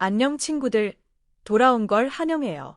안녕 친구들, 돌아온 걸 환영해요.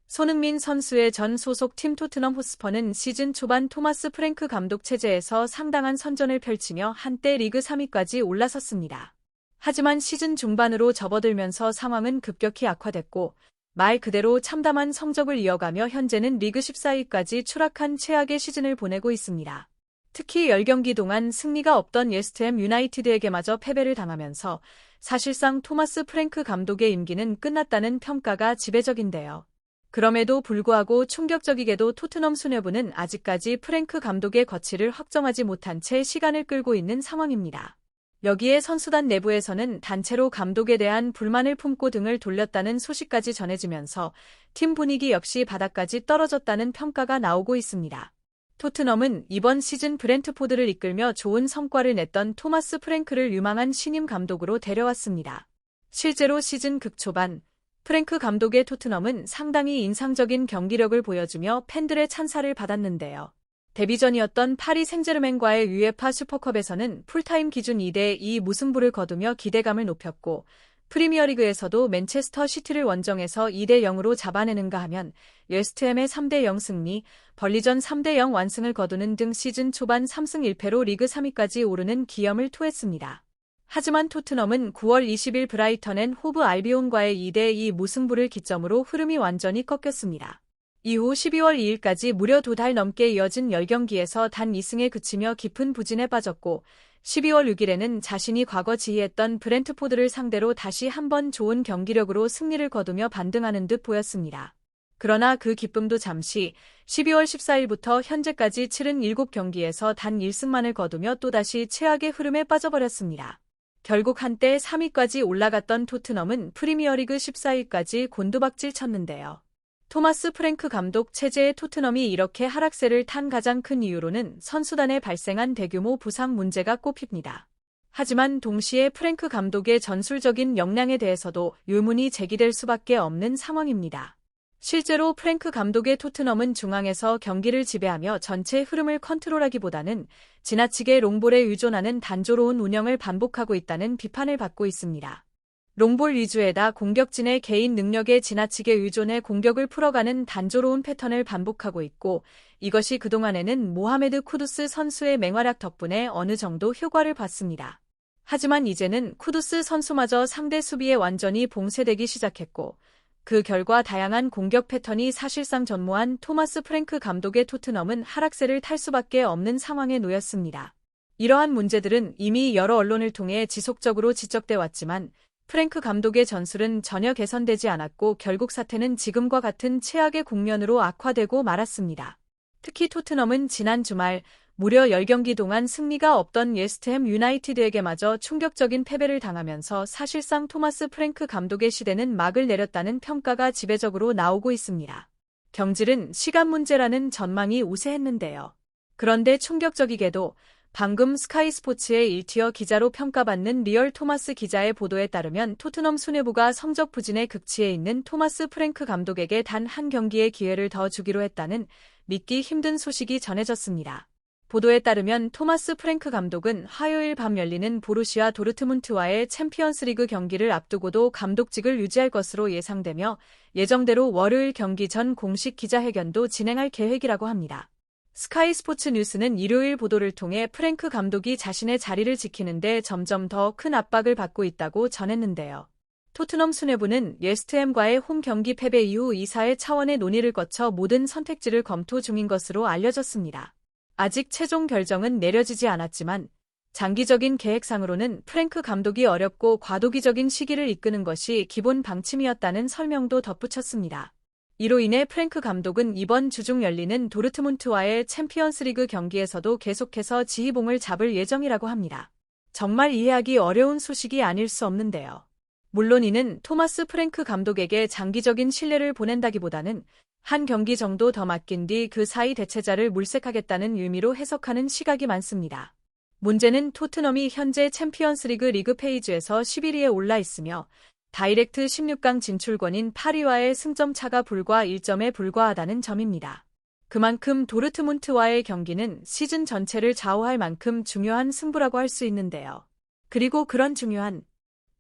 손흥민 선수의 전 소속 팀 토트넘 호스퍼는 시즌 초반 토마스 프랭크 감독 체제에서 상당한 선전을 펼치며 한때 리그 3위까지 올라섰습니다. 하지만 시즌 중반으로 접어들면서 상황은 급격히 악화됐고 말 그대로 참담한 성적을 이어가며 현재는 리그 14위까지 추락한 최악의 시즌을 보내고 있습니다. 특히 10경기 동안 승리가 없던 웨스트햄 유나이티드에게마저 패배를 당하면서 사실상 토마스 프랭크 감독의 임기는 끝났다는 평가가 지배적인데요. 그럼에도 불구하고 충격적이게도 토트넘 수뇌부는 아직까지 프랭크 감독의 거취를 확정하지 못한 채 시간을 끌고 있는 상황입니다. 여기에 선수단 내부에서는 단체로 감독에 대한 불만을 품고 등을 돌렸다는 소식까지 전해지면서 팀 분위기 역시 바닥까지 떨어졌다는 평가가 나오고 있습니다. 토트넘은 이번 시즌 브렌트포드를 이끌며 좋은 성과를 냈던 토마스 프랭크를 유망한 신임 감독으로 데려왔습니다. 실제로 시즌 극초반 프랭크 감독의 토트넘은 상당히 인상적인 경기력을 보여주며 팬들의 찬사를 받았는데요. 데뷔전이었던 파리 생제르맹과의 UEFA 슈퍼컵에서는 풀타임 기준 2대2 무승부를 거두며 기대감을 높였고 프리미어리그에서도 맨체스터 시티를 원정에서 2대0으로 잡아내는가 하면 웨스트햄의 3대0 승리, 벌리전 3대0 완승을 거두는 등 시즌 초반 3승 1패로 리그 3위까지 오르는 기염을 토했습니다. 하지만 토트넘은 9월 20일 브라이턴 앤 호브 알비온과의 2대2 무승부를 기점으로 흐름이 완전히 꺾였습니다. 이후 12월 2일까지 무려 2달 넘게 이어진 10경기에서 단 2승에 그치며 깊은 부진에 빠졌고 12월 6일에는 자신이 과거 지휘했던 브렌트포드를 상대로 다시 한번 좋은 경기력으로 승리를 거두며 반등하는 듯 보였습니다. 그러나 그 기쁨도 잠시 12월 14일부터 현재까지 치른 7경기에서 단 1승만을 거두며 또다시 최악의 흐름에 빠져버렸습니다. 결국 한때 3위까지 올라갔던 토트넘은 프리미어리그 14위까지 곤두박질 쳤는데요. 토마스 프랭크 감독 체제의 토트넘이 이렇게 하락세를 탄 가장 큰 이유로는 선수단에 발생한 대규모 부상 문제가 꼽힙니다. 하지만 동시에 프랭크 감독의 전술적인 역량에 대해서도 의문이 제기될 수밖에 없는 상황입니다. 실제로 프랭크 감독의 토트넘은 중앙에서 경기를 지배하며 전체 흐름을 컨트롤하기보다는 지나치게 롱볼에 의존하는 단조로운 운영을 반복하고 있다는 비판을 받고 있습니다. 롱볼 위주에다 공격진의 개인 능력에 지나치게 의존해 공격을 풀어가는 단조로운 패턴을 반복하고 있고 이것이 그동안에는 모하메드 쿠두스 선수의 맹활약 덕분에 어느 정도 효과를 봤습니다. 하지만 이제는 쿠두스 선수마저 상대 수비에 완전히 봉쇄되기 시작했고 그 결과 다양한 공격 패턴이 사실상 전무한 토마스 프랭크 감독의 토트넘은 하락세를 탈 수밖에 없는 상황에 놓였습니다. 이러한 문제들은 이미 여러 언론을 통해 지속적으로 지적돼 왔지만 프랭크 감독의 전술은 전혀 개선되지 않았고 결국 사태는 지금과 같은 최악의 국면으로 악화되고 말았습니다. 특히 토트넘은 지난 주말 무려 10경기 동안 승리가 없던 웨스트햄 유나이티드에게마저 충격적인 패배를 당하면서 사실상 토마스 프랭크 감독의 시대는 막을 내렸다는 평가가 지배적으로 나오고 있습니다. 경질은 시간 문제라는 전망이 우세했는데요. 그런데 충격적이게도 방금 스카이 스포츠의 1티어 기자로 평가받는 리얼 토마스 기자의 보도에 따르면 토트넘 수뇌부가 성적 부진의 극치에 있는 토마스 프랭크 감독에게 단 한 경기의 기회를 더 주기로 했다는 믿기 힘든 소식이 전해졌습니다. 보도에 따르면 토마스 프랭크 감독은 화요일 밤 열리는 보루시아 도르트문트와의 챔피언스리그 경기를 앞두고도 감독직을 유지할 것으로 예상되며 예정대로 월요일 경기 전 공식 기자회견도 진행할 계획이라고 합니다. 스카이 스포츠 뉴스는 일요일 보도를 통해 프랭크 감독이 자신의 자리를 지키는데 점점 더 큰 압박을 받고 있다고 전했는데요. 토트넘 수뇌부는 웨스트햄과의 홈 경기 패배 이후 이사회 차원의 논의를 거쳐 모든 선택지를 검토 중인 것으로 알려졌습니다. 아직 최종 결정은 내려지지 않았지만 장기적인 계획상으로는 프랭크 감독이 어렵고 과도기적인 시기를 이끄는 것이 기본 방침이었다는 설명도 덧붙였습니다. 이로 인해 프랭크 감독은 이번 주 중 열리는 도르트문트와의 챔피언스리그 경기에서도 계속해서 지휘봉을 잡을 예정이라고 합니다. 정말 이해하기 어려운 소식이 아닐 수 없는데요. 물론 이는 토마스 프랭크 감독에게 장기적인 신뢰를 보낸다기보다는 한 경기 정도 더 맡긴 뒤 그 사이 대체자를 물색하겠다는 의미로 해석하는 시각이 많습니다. 문제는 토트넘이 현재 챔피언스리그 리그 페이지에서 11위에 올라 있으며 다이렉트 16강 진출권인 파리와의 승점 차가 불과 1점에 불과하다는 점입니다. 그만큼 도르트문트와의 경기는 시즌 전체를 좌우할 만큼 중요한 승부라고 할 수 있는데요. 그리고 그런 중요한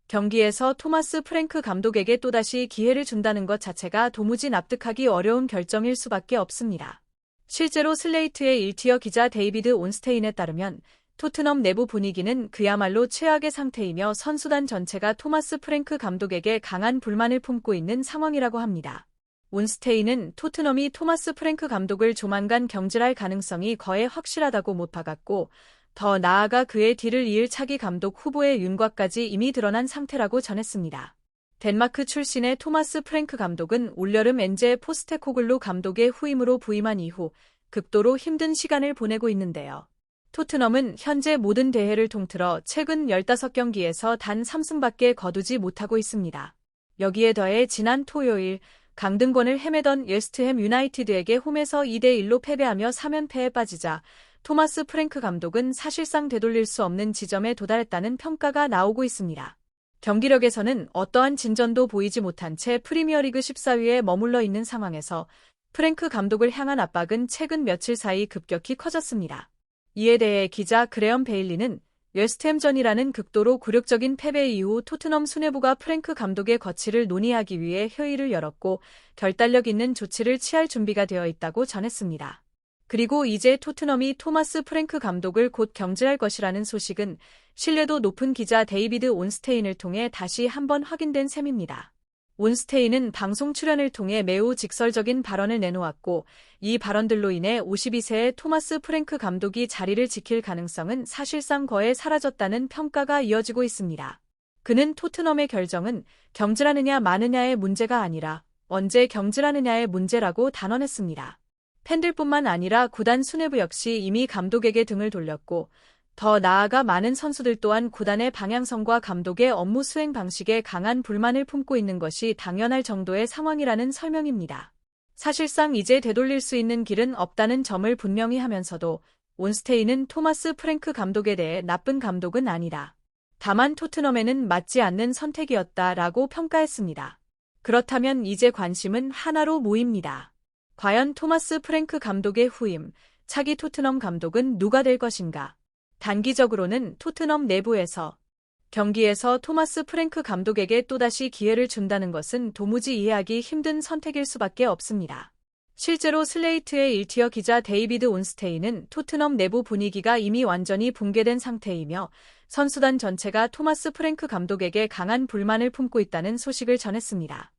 경기에서 토마스 프랭크 감독에게 또다시 기회를 준다는 것 자체가 도무지 납득하기 어려운 결정일 수밖에 없습니다. 실제로 슬레이트의 1티어 기자 데이비드 온스테인에 따르면 토트넘 내부 분위기는 그야말로 최악의 상태이며 선수단 전체가 토마스 프랭크 감독에게 강한 불만을 품고 있는 상황이라고 합니다. 온스테인은 토트넘이 토마스 프랭크 감독을 조만간 경질할 가능성이 거의 확실하다고 못 박았고, 더 나아가 그의 뒤를 이을 차기 감독 후보의 윤곽까지 이미 드러난 상태라고 전했습니다. 덴마크 출신의 토마스 프랭크 감독은 올여름 엔제 포스테코글루 감독의 후임으로 부임한 이후 극도로 힘든 시간을 보내고 있는데요. 토트넘은 현재 모든 대회를 통틀어 최근 15경기에서 단 3승밖에 거두지 못하고 있습니다. 여기에 더해 지난 토요일 강등권을 헤매던 웨스트햄 유나이티드에게 홈에서 2대1로 패배하며 3연패에 빠지자 토마스 프랭크 감독은 사실상 되돌릴 수 없는 지점에 도달했다는 평가가 나오고 있습니다. 경기력에서는 어떠한 진전도 보이지 못한 채 프리미어리그 14위에 머물러 있는 상황에서 프랭크 감독을 향한 압박은 최근 며칠 사이 급격히 커졌습니다. 이에 대해 기자 그레엄 베일리는 웨스트햄전이라는 극도로 굴욕적인 패배 이후 토트넘 수뇌부가 프랭크 감독의 거취를 논의하기 위해 회의를 열었고 결단력 있는 조치를 취할 준비가 되어 있다고 전했습니다. 그리고 이제 토트넘이 토마스 프랭크 감독을 곧 경질할 것이라는 소식은 신뢰도 높은 기자 데이비드 온스테인을 통해 다시 한번 확인된 셈입니다. 온스테인은 방송 출연을 통해 매우 직설적인 발언을 내놓았고, 이 발언들로 인해 52세의 토마스 프랭크 감독이 자리를 지킬 가능성은 사실상 거의 사라졌다는 평가가 이어지고 있습니다. 그는 토트넘의 결정은 경질하느냐 마느냐의 문제가 아니라 언제 경질하느냐의 문제라고 단언했습니다. 팬들뿐만 아니라 구단 수뇌부 역시 이미 감독에게 등을 돌렸고, 더 나아가 많은 선수들 또한 구단의 방향성과 감독의 업무 수행 방식에 강한 불만을 품고 있는 것이 당연할 정도의 상황이라는 설명입니다. 사실상 이제 되돌릴 수 있는 길은 없다는 점을 분명히 하면서도 온스테인은 토마스 프랭크 감독에 대해 나쁜 감독은 아니다. 다만 토트넘에는 맞지 않는 선택이었다라고 평가했습니다. 그렇다면 이제 관심은 하나로 모입니다. 과연 토마스 프랭크 감독의 후임, 차기 토트넘 감독은 누가 될 것인가? 단기적으로는 토트넘 내부에서 경기에서 토마스 프랭크 감독에게 또다시 기회를 준다는 것은 도무지 이해하기 힘든 선택일 수밖에 없습니다. 실제로 슬레이트의 1티어 기자 데이비드 온스테인은 토트넘 내부 분위기가 이미 완전히 붕괴된 상태이며 선수단 전체가 토마스 프랭크 감독에게 강한 불만을 품고 있다는 소식을 전했습니다.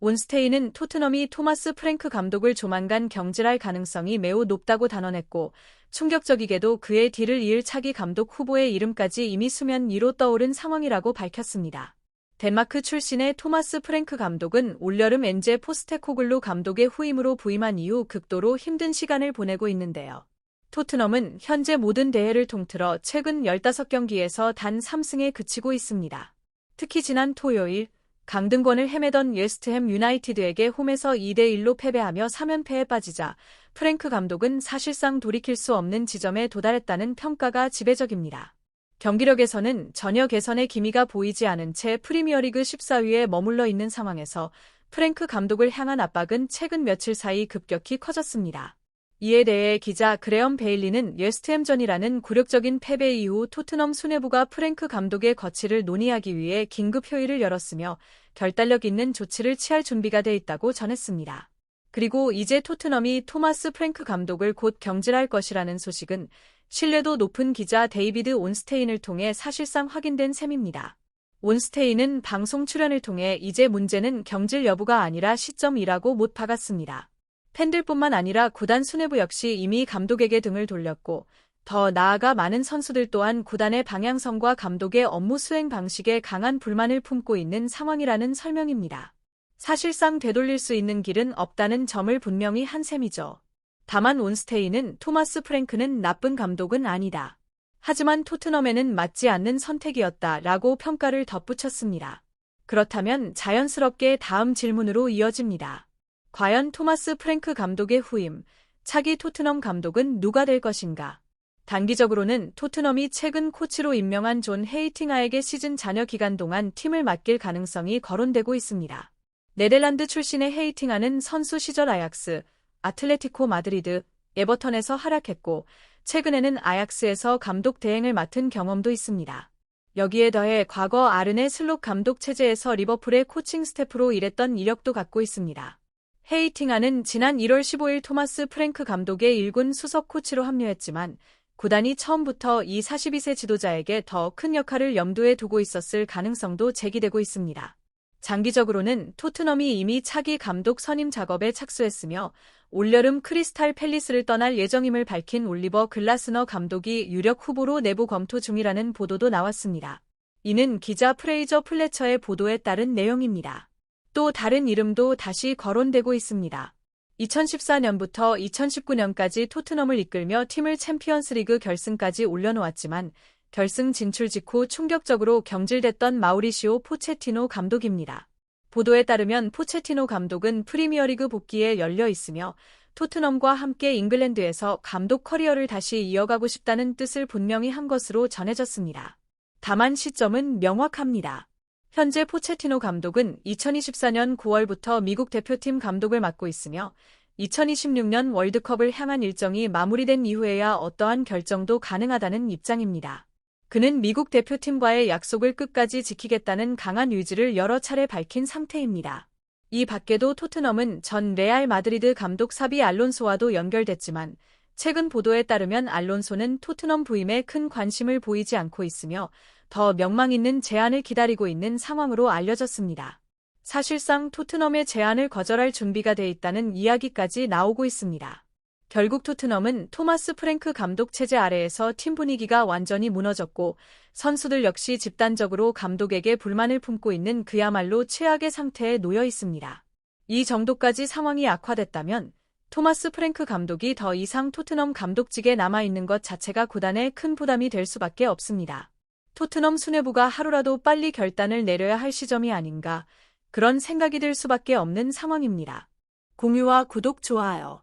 온스테인은 토트넘이 토마스 프랭크 감독을 조만간 경질할 가능성이 매우 높다고 단언했고, 충격적이게도 그의 뒤를 이을 차기 감독 후보의 이름까지 이미 수면 위로 떠오른 상황이라고 밝혔습니다. 덴마크 출신의 토마스 프랭크 감독은 올여름 엔제 포스테코글루 감독의 후임으로 부임한 이후 극도로 힘든 시간을 보내고 있는데요. 토트넘은 현재 모든 대회를 통틀어 최근 15경기에서 단 3승에 그치고 있습니다. 특히 지난 토요일 강등권을 헤매던 웨스트햄 유나이티드에게 홈에서 2대1로 패배하며 3연패에 빠지자 프랭크 감독은 사실상 돌이킬 수 없는 지점에 도달했다는 평가가 지배적입니다. 경기력에서는 전혀 개선의 기미가 보이지 않은 채 프리미어리그 14위에 머물러 있는 상황에서 프랭크 감독을 향한 압박은 최근 며칠 사이 급격히 커졌습니다. 이에 대해 기자 그레엄 베일리는 웨스트햄전이라는 굴욕적인 패배 이후 토트넘 수뇌부가 프랭크 감독의 거취를 논의하기 위해 긴급 회의를 열었으며 결단력 있는 조치를 취할 준비가 돼 있다고 전했습니다. 그리고 이제 토트넘이 토마스 프랭크 감독을 곧 경질할 것이라는 소식은 신뢰도 높은 기자 데이비드 온스테인을 통해 사실상 확인된 셈입니다. 온스테인은 방송 출연을 통해 이제 문제는 경질 여부가 아니라 시점이라고 못 박았습니다. 팬들뿐만 아니라 구단 수뇌부 역시 이미 감독에게 등을 돌렸고, 더 나아가 많은 선수들 또한 구단의 방향성과 감독의 업무 수행 방식에 강한 불만을 품고 있는 상황이라는 설명입니다. 사실상 되돌릴 수 있는 길은 없다는 점을 분명히 한 셈이죠. 다만 온스테인은 토마스 프랭크는 나쁜 감독은 아니다. 하지만 토트넘에는 맞지 않는 선택이었다라고 평가를 덧붙였습니다. 그렇다면 자연스럽게 다음 질문으로 이어집니다. 과연 토마스 프랭크 감독의 후임, 차기 토트넘 감독은 누가 될 것인가? 단기적으로는 토트넘이 최근 코치로 임명한 존 헤이팅하에게 시즌 잔여 기간 동안 팀을 맡길 가능성이 거론되고 있습니다. 네덜란드 출신의 헤이팅하는 선수 시절 아약스, 아틀레티코 마드리드, 에버턴에서 활약했고, 최근에는 아약스에서 감독 대행을 맡은 경험도 있습니다. 여기에 더해 과거 아르네 슬롯 감독 체제에서 리버풀의 코칭 스태프로 일했던 이력도 갖고 있습니다. 헤이팅하는 지난 1월 15일 토마스 프랭크 감독의 1군 수석 코치로 합류했지만 구단이 처음부터 이 42세 지도자에게 더 큰 역할을 염두에 두고 있었을 가능성도 제기되고 있습니다. 장기적으로는 토트넘이 이미 차기 감독 선임 작업에 착수했으며 올여름 크리스탈 팰리스를 떠날 예정임을 밝힌 올리버 글라스너 감독이 유력 후보로 내부 검토 중이라는 보도도 나왔습니다. 이는 기자 프레이저 플래처의 보도에 따른 내용입니다. 또 다른 이름도 다시 거론되고 있습니다. 2014년부터 2019년까지 토트넘을 이끌며 팀을 챔피언스리그 결승까지 올려놓았지만 결승 진출 직후 충격적으로 경질됐던 마우리시오 포체티노 감독입니다. 보도에 따르면 포체티노 감독은 프리미어리그 복귀에 열려 있으며 토트넘과 함께 잉글랜드에서 감독 커리어를 다시 이어가고 싶다는 뜻을 분명히 한 것으로 전해졌습니다. 다만 시점은 명확합니다. 현재 포체티노 감독은 2024년 9월부터 미국 대표팀 감독을 맡고 있으며 2026년 월드컵을 향한 일정이 마무리된 이후에야 어떠한 결정도 가능하다는 입장입니다. 그는 미국 대표팀과의 약속을 끝까지 지키겠다는 강한 의지를 여러 차례 밝힌 상태입니다. 이 밖에도 토트넘은 전 레알 마드리드 감독 사비 알론소와도 연결됐지만 최근 보도에 따르면 알론소는 토트넘 부임에 큰 관심을 보이지 않고 있으며 더 명망 있는 제안을 기다리고 있는 상황으로 알려졌습니다. 사실상 토트넘의 제안을 거절할 준비가 돼 있다는 이야기까지 나오고 있습니다. 결국 토트넘은 토마스 프랭크 감독 체제 아래에서 팀 분위기가 완전히 무너졌고 선수들 역시 집단적으로 감독에게 불만을 품고 있는 그야말로 최악의 상태에 놓여 있습니다. 이 정도까지 상황이 악화됐다면 토마스 프랭크 감독이 더 이상 토트넘 감독직에 남아있는 것 자체가 구단에 큰 부담이 될 수밖에 없습니다. 토트넘 수뇌부가 하루라도 빨리 결단을 내려야 할 시점이 아닌가 그런 생각이 들 수밖에 없는 상황입니다. 공유와 구독, 좋아요